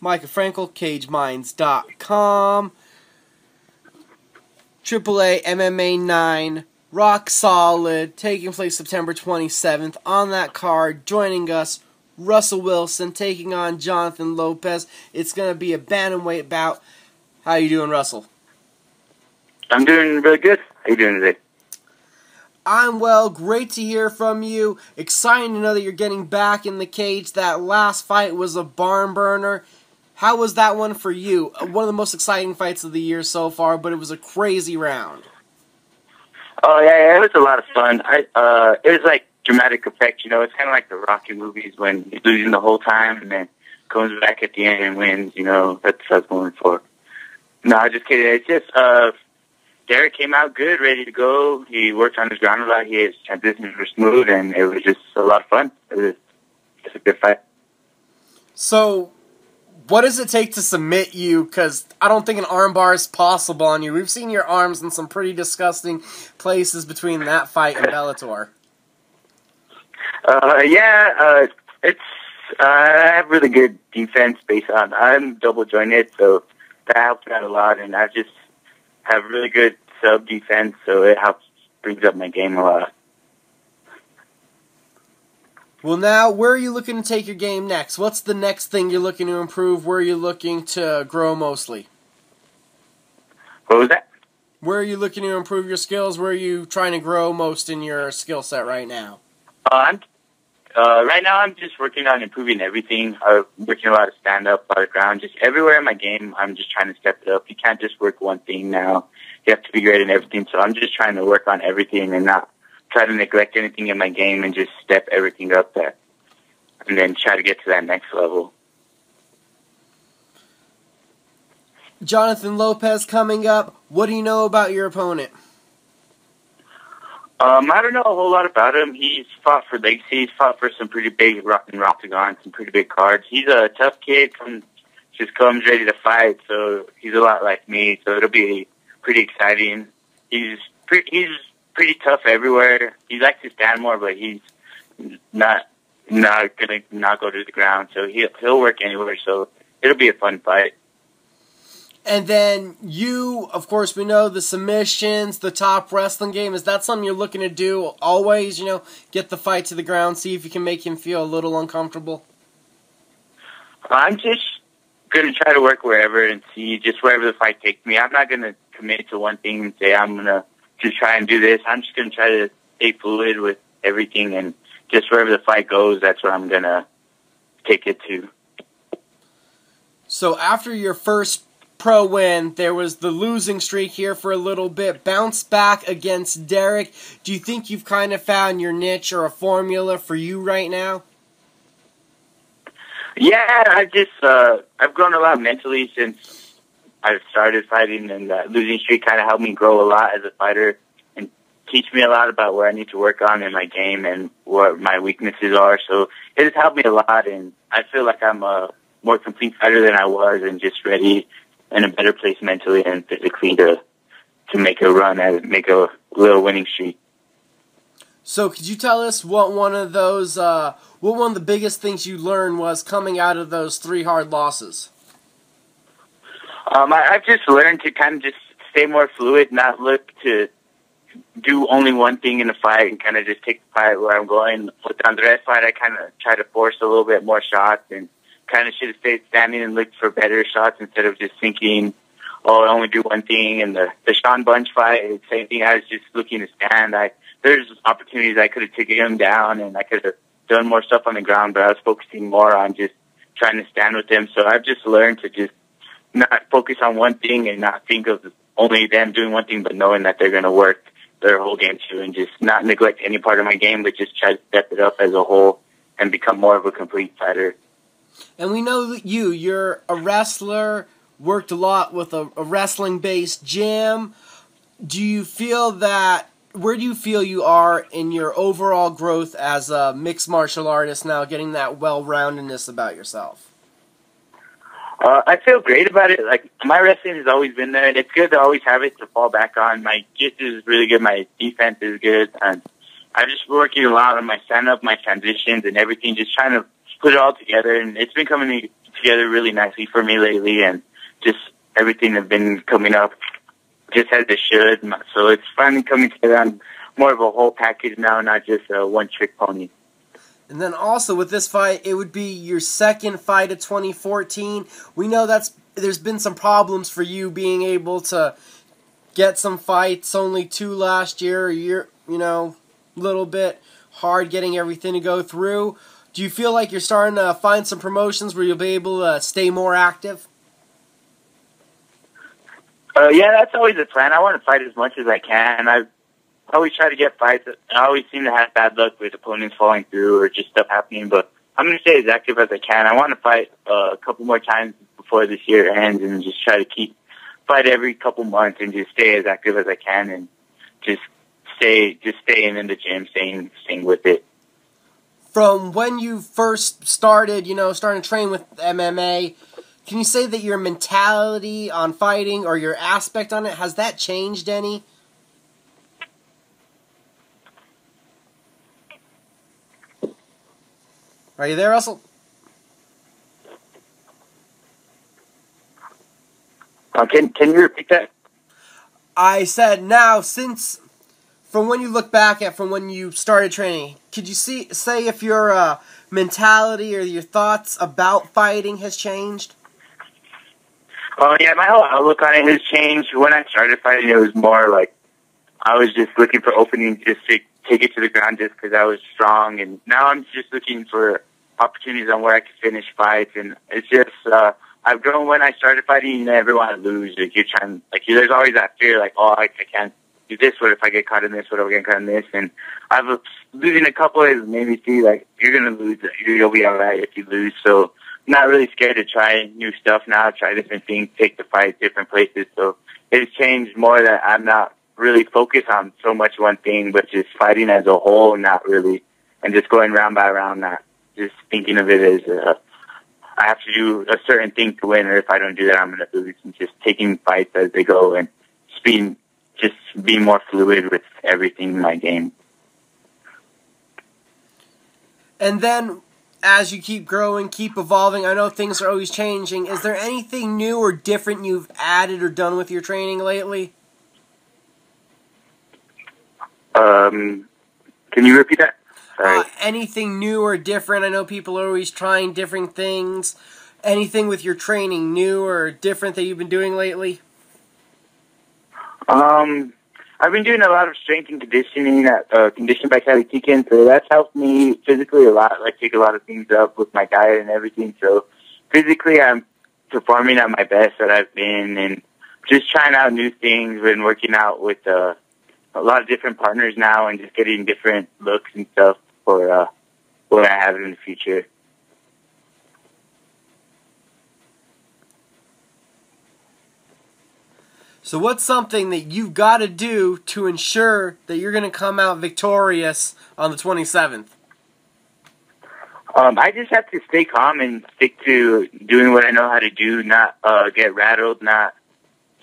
Micah Frankel, CageMinds.com. Triple A MMA IX, rock solid, taking place September 27th. On that card, joining us, Russell Wilson taking on Jonathon Lopez. It's going to be a bantamweight bout. How you doing, Russell? I'm doing really good. How you doing today? I'm well. Great to hear from you. Exciting to know that you're getting back in the cage. That last fight was a barn burner. How was that one for you? One of the most exciting fights of the year so far, but it was a crazy round. Oh yeah, it was a lot of fun. It was like dramatic effect, you know. It's kind of like the Rocky movies when he's losing the whole time and then comes back at the end and wins. You know, that's what I was going for. No, just kidding. It's just Derek came out good, ready to go. He worked on his ground a lot. His transitions were smooth, and it was just a lot of fun. It was just a good fight. So, what does it take to submit you? Because I don't think an armbar is possible on you. We've seen your arms in some pretty disgusting places between that fight and Bellator. It's I have really good defense based on I'm double jointed, so that helps out a lot, and I just have really good sub defense, so it helps brings up my game a lot. Well, now, where are you looking to take your game next? What's the next thing you're looking to improve? Where are you looking to grow mostly? What was that? Where are you looking to improve your skills? Where are you trying to grow most in your skill set right now? Right now I'm just working on improving everything. I'm working a lot of stand-up, a lot of ground, just everywhere in my game. I'm just trying to step it up. You can't just work one thing now. You have to be great in everything, so I'm just trying to work on everything and not try to neglect anything in my game and just step everything up there and then try to get to that next level. Jonathon Lopez coming up. What do you know about your opponent? I don't know a whole lot about him. He's fought for Legacy. He's fought for some pretty big rock and octagon, some pretty big cards. He's a tough kid, just comes ready to fight, so he's a lot like me, so it'll be pretty exciting. He's pretty tough everywhere. He likes to stand more, but he's not gonna not go to the ground. So he'll work anywhere. So it'll be a fun fight. And then you, of course, we know the submissions, the top wrestling game. Is that something you're looking to do always? You know, get the fight to the ground, see if you can make him feel a little uncomfortable. I'm just gonna try to work wherever and see just wherever the fight takes me. I'm not gonna commit to one thing and say I'm gonna just try and do this. I'm just going to try to stay fluid with everything, and just wherever the fight goes, that's where I'm going to take it to. So after your first pro win, there was the losing streak here for a little bit. Bounce back against Derek. Do you think you've kind of found your niche or a formula for you right now? Yeah, I've grown a lot mentally since I've started fighting, and that losing streak kind of helped me grow a lot as a fighter and teach me a lot about where I need to work on in my game and what my weaknesses are. So it has helped me a lot, and I feel like I'm a more complete fighter than I was and just ready in a better place mentally and physically to make a run and make a little winning streak. So could you tell us what one of the biggest things you learned was coming out of those 3 hard losses? I've just learned to kind of just stay more fluid, not look to do only one thing in the fight and kind of just take the fight where I'm going. With the Andres fight, I kind of try to force a little bit more shots and kind of should have stayed standing and looked for better shots instead of just thinking, oh, I only do one thing. And the Sean Bunch fight, same thing. I was just looking to stand. There's opportunities I could have taken him down and I could have done more stuff on the ground, but I was focusing more on just trying to stand with him. So I've just learned to just not focus on one thing and not think of only them doing one thing, but knowing that they're going to work their whole game too, and just not neglect any part of my game, but just try to step it up as a whole and become more of a complete fighter. And we know that you're a wrestler, worked a lot with a wrestling-based gym. Do you feel that, where do you feel you are in your overall growth as a mixed martial artist now, getting that well-roundedness about yourself? I feel great about it. Like, my wrestling has always been there, and it's good to always have it to fall back on. My jiu-jitsu is really good. My defense is good. And I'm just working a lot on my stand-up, my transitions, and everything, just trying to put it all together. And it's been coming together really nicely for me lately, and just everything has been coming up just as it should. So it's finally coming together on more of a whole package now, not just a one-trick pony. And then also with this fight, it would be your second fight of 2014. We know there's been some problems for you being able to get some fights. Only 2 last year, a year, a little bit hard getting everything to go through. Do you feel like you're starting to find some promotions where you'll be able to stay more active? Yeah, that's always the plan. I want to fight as much as I can. I always try to get fights. I always seem to have bad luck with opponents falling through or just stuff happening, but I'm going to stay as active as I can. I want to fight a couple more times before this year ends and just try to fight every couple months and just stay as active as I can and just staying in the gym, staying with it. From when you first started, starting to train with MMA, can you say that your mentality on fighting or your aspect on it, has that changed any? Are you there, Russell? Can you repeat that? I said now, from when you look back at from when you started training, could you say if your mentality or your thoughts about fighting has changed? Yeah, my whole outlook on it has changed. When I started fighting, it was more like I was just looking for openings just to take it to the ground just because I was strong. And now I'm just looking for opportunities on where I can finish fights. And it's just, I've grown when I started fighting, you never want to lose. Like, there's always that fear, like, oh, I can't do this. What if I get caught in this? What if I get caught in this? And losing a couple has made me see, like, you're going to lose. You'll be all right if you lose. So I'm not really scared to try new stuff now, try different things, take the fight different places. So it's changed more that I'm not really focused on so much one thing, but just fighting as a whole, not really, and just going round by round, not just thinking of it as I have to do a certain thing to win, or if I don't do that, I'm going to lose. And just taking fights as they go and just being more fluid with everything in my game. And then, as you keep growing, keep evolving, I know things are always changing. Is there anything new or different you've added or done with your training lately? Can you repeat that? Sorry. Anything new or different? I know people are always trying different things. Anything with your training new or different that you've been doing lately? I've been doing a lot of strength and conditioning at Condition by Cali Tiken, so that's helped me physically a lot. Like, take a lot of things up with my diet and everything. So physically, I'm performing at my best that I've been, and just trying out new things. Been working out with a lot of different partners now, and just getting different looks and stuff for what I have in the future. So what's something that you've got to do to ensure that you're going to come out victorious on the 27th? I just have to stay calm and stick to doing what I know how to do, not get rattled, not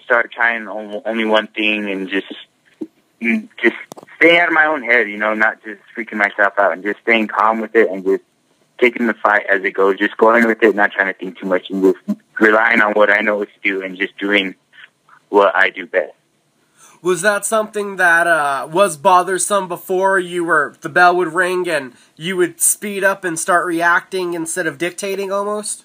start trying only one thing, and just stay out of my own head, not just freaking myself out, and just staying calm with it and just taking the fight as it goes, just going with it, not trying to think too much, and just relying on what I know what to do and just doing what I do best. Was that something that was bothersome before the bell would ring and you would speed up and start reacting instead of dictating almost?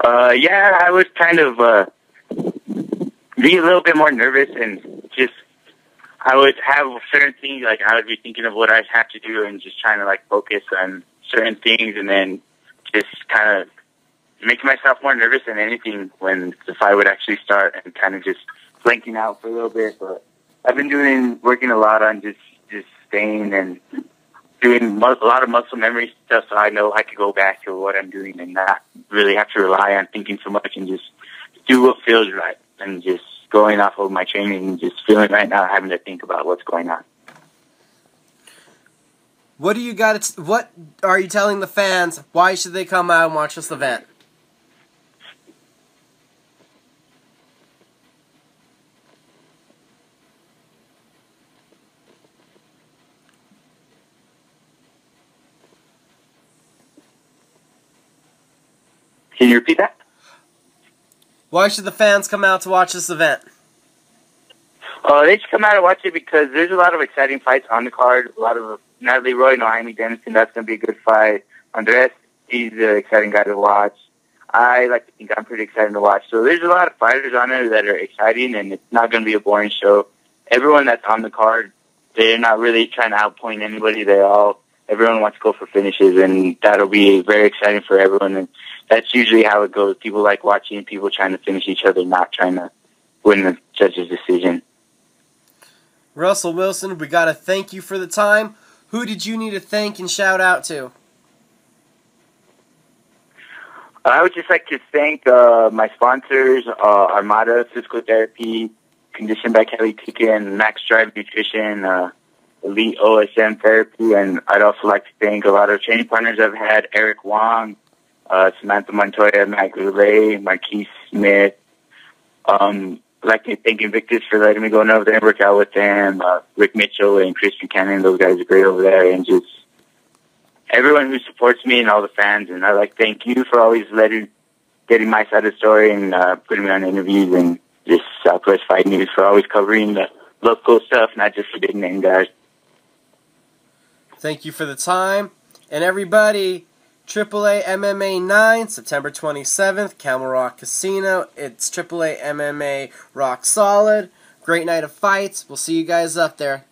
Yeah, I was kind of be a little bit more nervous, and just I would have certain things, like I would be thinking of what I have to do and just trying to like focus on certain things, and then just kind of making myself more nervous than anything when the fight would actually start, and kind of just blanking out for a little bit. But I've been working a lot on just staying and doing a lot of muscle memory stuff, so I know I could go back to what I'm doing and not really have to rely on thinking so much, and just do what feels right, and just going off of my training and just feeling right now, having to think about what's going on. What are you telling the fans? Why should they come out and watch this event? Can you repeat that? Why should the fans come out to watch this event? They should come out and watch it because there's a lot of exciting fights on the card. A lot of Natalie Roy, Nohemi Dennison, that's going to be a good fight. Andres, he's an exciting guy to watch. I like to think I'm pretty excited to watch. So there's a lot of fighters on there that are exciting, and it's not going to be a boring show. Everyone that's on the card, they're not really trying to outpoint anybody. Everyone wants to go for finishes, and that'll be very exciting for everyone. And that's usually how it goes. People like watching people trying to finish each other, not trying to win the judge's decision. Russell Wilson, we got to thank you for the time. Who did you need to thank and shout out to? I would just like to thank my sponsors, Armada Physical Therapy, Conditioned by Kelly Tican, Max Drive Nutrition, Elite OSM Therapy, and I'd also like to thank a lot of training partners I've had, Eric Wong, Samantha Montoya, Matt Goulet, Marquise Smith. I'd like to thank Invictus for letting me go over there and work out with them, Rick Mitchell and Christian Cannon, those guys are great over there, and just everyone who supports me and all the fans. And I'd like to thank you for always getting my side of the story and putting me on interviews, and just Southwest Fight News for always covering the local stuff, not just the big name guys. Thank you for the time. And everybody, Triple A MMA IX, September 27th, Camel Rock Casino. It's Triple A MMA Rock Solid. Great night of fights. We'll see you guys up there.